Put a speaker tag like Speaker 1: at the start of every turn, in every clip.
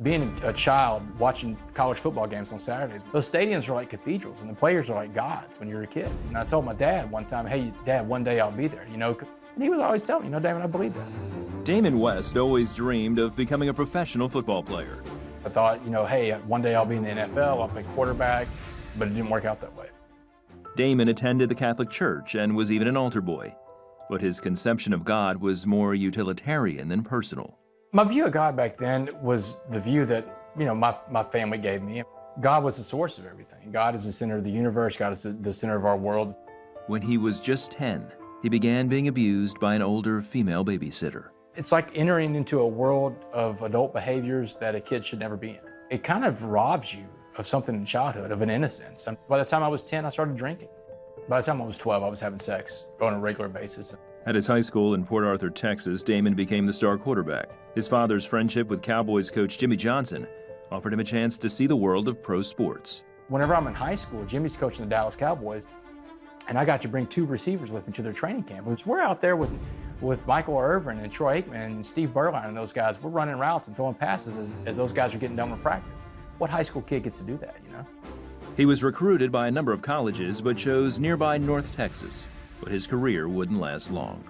Speaker 1: Being a child watching college football games on Saturdays, those stadiums are like cathedrals and the players are like gods when you're a kid. And I told my dad one time, hey, Dad, one day I'll be there, you know? And he would always tell me, you know, Damon, I believe that.
Speaker 2: Damon West always dreamed of becoming a professional football player.
Speaker 1: I thought, you know, hey, one day I'll be in the NFL, I'll play quarterback, but it didn't work out that way.
Speaker 2: Damon attended the Catholic Church and was even an altar boy, but his conception of God was more utilitarian than personal.
Speaker 1: My view of God back then was the view that, you know, my family gave me. God was the source of everything. God is the center of the universe. God is the center of our world.
Speaker 2: When he was just 10, he began being abused by an older female babysitter.
Speaker 1: It's like entering into a world of adult behaviors that a kid should never be in. It kind of robs you of something in childhood, of an innocence. And by the time I was 10, I started drinking. By the time I was 12, I was having sex on a regular basis.
Speaker 2: At his high school in Port Arthur, Texas, Damon became the star quarterback. His father's friendship with Cowboys coach Jimmy Johnson offered him a chance to see the world of pro sports.
Speaker 1: Whenever I'm in high school, Jimmy's coaching the Dallas Cowboys, and I got to bring 2 receivers with me to their training camp. We're out there with Michael Irvin and Troy Aikman and Steve Berline and those guys. We're running routes and throwing passes as those guys are getting done with practice. What high school kid gets to do that, you know?
Speaker 2: He was recruited by a number of colleges, but chose nearby North Texas. But his career wouldn't last long.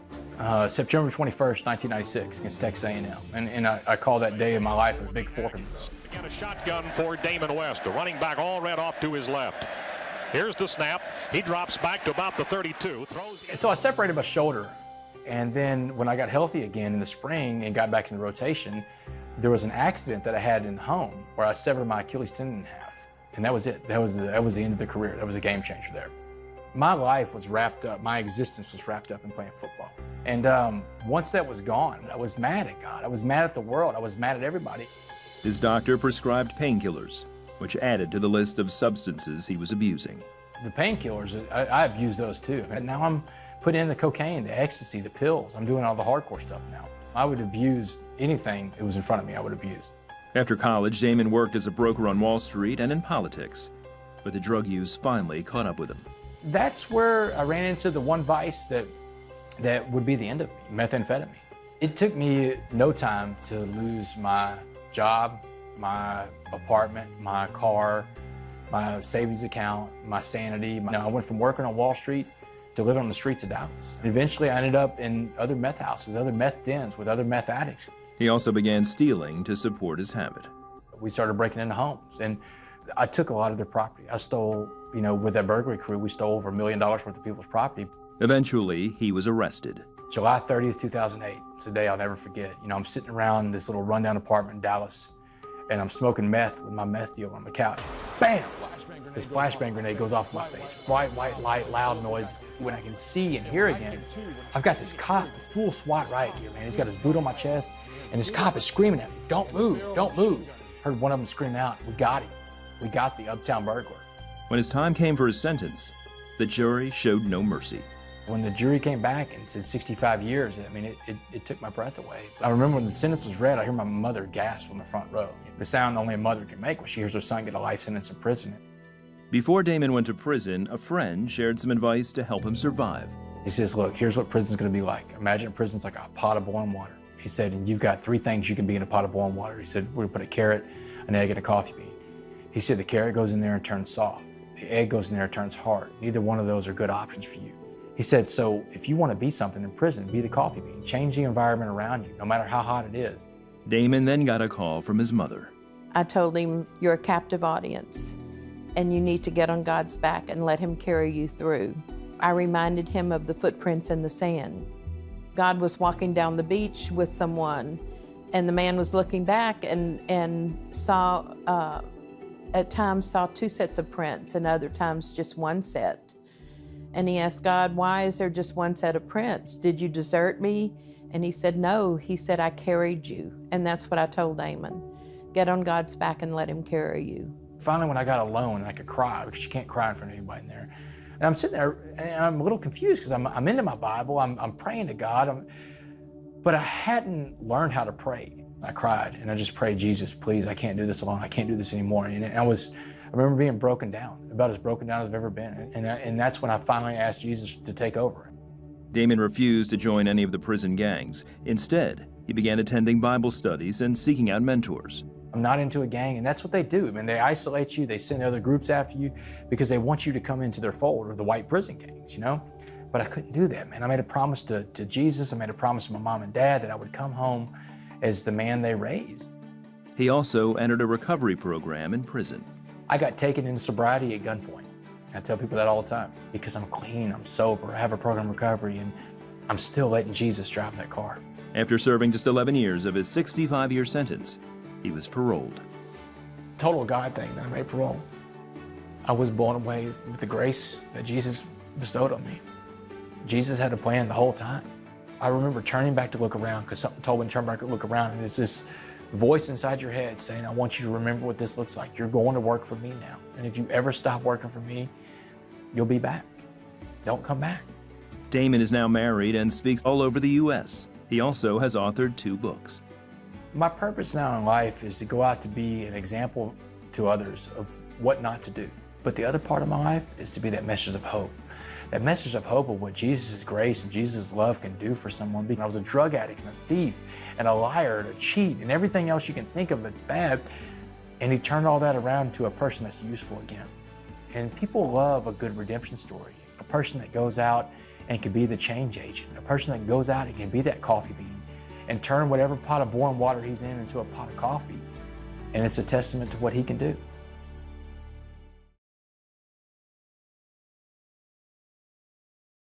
Speaker 1: September 21st, 1996, against Texas A&M. And I call that day of my life a big fork in the road.
Speaker 3: Again, a shotgun for Damon West, a running back all red off to his left. Here's the snap. He drops back to about the 32.
Speaker 1: So I separated my shoulder. And then when I got healthy again in the spring and got back in the rotation, there was an accident that I had in home where I severed my Achilles tendon in half. And that was it. That was the end of the career. That was a game changer there. My life was wrapped up, my existence was wrapped up in playing football. And once that was gone, I was mad at God. I was mad at the world. I was mad at everybody.
Speaker 2: His doctor prescribed painkillers, which added to the list of substances he was abusing.
Speaker 1: The painkillers, I abused those too. And now I'm putting in the cocaine, the ecstasy, the pills. I'm doing all the hardcore stuff now. I would abuse anything that was in front of me, I would abuse.
Speaker 2: After college, Damon worked as a broker on Wall Street and in politics, but the drug use finally caught up with him.
Speaker 1: That's where I ran into the one vice that would be the end of me, methamphetamine. It took me no time to lose my job, my apartment, my car, my savings account, my sanity. I went from working on Wall Street to living on the streets of Dallas. Eventually, I ended up in other meth houses, other meth dens with other meth addicts.
Speaker 2: He also began stealing to support his habit.
Speaker 1: We started breaking into homes, and I took a lot of their property. I stole, you know, with that burglary crew, we stole over $1 million worth of people's property.
Speaker 2: Eventually, he was arrested.
Speaker 1: July 30th, 2008. It's a day I'll never forget. You know, I'm sitting around this little rundown apartment in Dallas, and I'm smoking meth with my meth dealer on the couch. Bam! This flashbang grenade goes off in my face. Bright white light, loud noise. When I can see and hear again, I've got this cop in full SWAT riot gear, man. He's got his boot on my chest, and this cop is screaming at me, "Don't move, don't move." Heard one of them scream out, "We got him. We got the uptown burglar."
Speaker 2: When his time came for his sentence, the jury showed no mercy.
Speaker 1: When the jury came back and said 65 years, I mean, it took my breath away. I remember when the sentence was read, I hear my mother gasp on the front row. The sound only a mother can make when she hears her son get a life sentence in prison.
Speaker 2: Before Damon went to prison, a friend shared some advice to help him survive.
Speaker 1: He says, look, here's what prison's gonna be like. Imagine prison's like a pot of boiling water. He said, and you've got 3 things you can be in a pot of boiling water. He said, we're gonna put a carrot, an egg, and a coffee bean. He said, the carrot goes in there and turns soft. The egg goes in there and turns hard. Neither one of those are good options for you. He said, so if you want to be something in prison, be the coffee bean. Change the environment around you, no matter how hot it is.
Speaker 2: Damon then got a call from his mother.
Speaker 4: I told him, you're a captive audience, and you need to get on God's back and let him carry you through. I reminded him of the footprints in the sand. God was walking down the beach with someone, and the man was looking back and saw, at times saw 2 sets of prints, and other times just 1 set. And he asked God, why is there just 1 set of prints? Did you desert me? And he said, no. He said, I carried you. And that's what I told Damon. Get on God's back and let him carry you.
Speaker 1: Finally, when I got alone, I could cry, because you can't cry in front of anybody in there. And I'm sitting there, and I'm a little confused, because I'm into my Bible, I'm praying to God, but I hadn't learned how to pray. I cried, and I just prayed, Jesus, please, I can't do this alone. I can't do this anymore. And I remember being broken down, about as broken down as I've ever been. And that's when I finally asked Jesus to take over.
Speaker 2: Damon refused to join any of the prison gangs. Instead, he began attending Bible studies and seeking out mentors.
Speaker 1: I'm not into a gang, and that's what they do. I mean, they isolate you, they send other groups after you because they want you to come into their fold, or the white prison gangs, you know? But I couldn't do that, man. I made a promise to Jesus, I made a promise to my mom and dad that I would come home as the man they raised.
Speaker 2: He also entered a recovery program in prison.
Speaker 1: I got taken into sobriety at gunpoint. I tell people that all the time, because I'm clean, I'm sober, I have a program of recovery, and I'm still letting Jesus drive that car.
Speaker 2: After serving just 11 years of his 65-year sentence, he was paroled.
Speaker 1: Total God thing that I made parole. I was blown away with the grace that Jesus bestowed on me. Jesus had a plan the whole time. I remember turning back to look around because something told me to turn back and look around, and it's this voice inside your head saying, I want you to remember what this looks like. You're going to work for me now. And if you ever stop working for me, you'll be back. Don't come back.
Speaker 2: Damon is now married and speaks all over the U.S. He also has authored 2 books.
Speaker 1: My purpose now in life is to go out to be an example to others of what not to do. But the other part of my life is to be that message of hope. That message of hope of what Jesus' grace and Jesus' love can do for someone. I was a drug addict and a thief and a liar and a cheat and everything else you can think of that's bad. And he turned all that around to a person that's useful again. And people love a good redemption story. A person that goes out and can be the change agent. A person that goes out and can be that coffee bean and turn whatever pot of boiling water he's in into a pot of coffee. And it's a testament to what he can do.